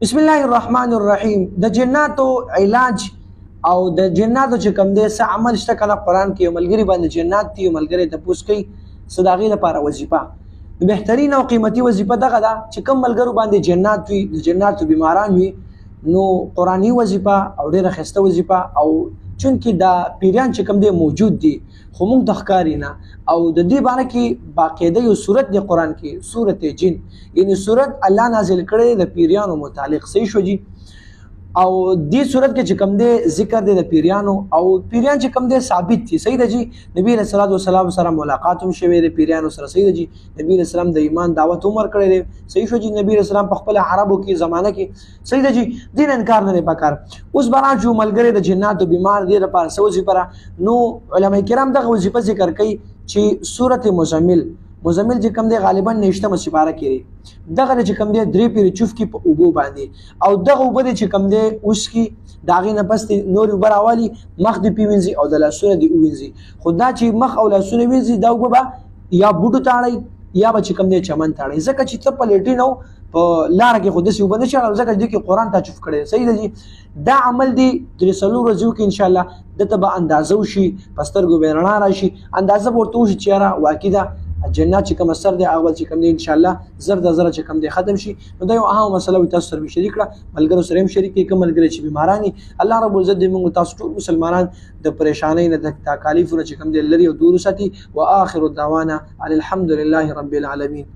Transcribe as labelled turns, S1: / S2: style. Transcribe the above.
S1: بسم الله الرحمن الرحیم. د جناتو علاج او د جناتو چې کوم دی څه عمل شته کنه قرآن کې. یو ملګري باندې جنات دي، یو ملګري تپوس کوي څه د هغې لپاره وظیفه. بهترین او قیمتي وظیفه دغه ده چې کوم ملګرو باندې جنات وي، د جناتو بیماران وي، نو قرآني وظیفه او ډېره ښایسته وظیفه. او چونکې دا پیریان چې کوم دی موجود دي خو موږ ته ښکاري نه، او د دې باره کې باقاعده یو صورت دی قرآن کې، صورت جن، یعنی صورت الله نازل کړی د پیریانو متعلق. صحیح شو جی؟ او دې صورت کې چې کوم دی ذکر دی د پیریانو، او پیریان چې کوم دی ثابت دي. صحیح ده جی؟ نبی علیه الصلاۃ والسلام سره ملاقات هم شوی دی پیریانو سره. صحیح ده جی؟ نبی علیه السلام د ایمان دعوت هم ورکړی دی. صحیح شو جی؟ نبی علیه السلام په خپل عربو کې زمانه کې، صحیح ده جی، دین انکار نه دی پکار. اوس بران شو ملګری د جناتو بیمار دی لپاره څه وظیفه، نو علما کرام دغه وظیفه ذکر کوي چې سورت مزمل چې کوم دی غالبا نشته سپاره کړي، دغه چې کوم دی درې پیری چوف کې په اوبو باندې، او دغه اوبه چې کوم دی اوس کې د هغې نه پس نور اوبه راوالي، مخ دې پې وینځي او د لاسونه دې ووینځي. خو دا چې مخ او لاسونه وینځي دا اوبه به یا بوټو ته اړئ یا به چې کوم دی چمن ته اړئ، ځکه چې ته په لیټرین او په لاره کې خو داسې اوبه نشي اړولی، ځکه چې دې کې قرآن ته چوف کړی. صحیح ده جي؟ دا عمل دی درې څلور ورځو کې انشاءالله دته به اندازه وشي، په سترګو به رڼا راشي، اندازه به ورته وشي چې یاره واقع ده جنات چې کوم اثر دی هغه چې کوم دی انشاءالله زر د زره چې کوم دی ختم شي. نو دا یو اهم مسله وي، تاسو سره مې شریک کړه، ملګرو سره هم شریک کړئ. کوم ملګري چې بیماران دي الله رب العزت دې موږ تاسو ټول مسلمانان د پریشانۍ نه، د تکالیفو نه چې کوم دی لرې او دور وساتي. واخر الدعوانا ان الحمد لله رب العالمین.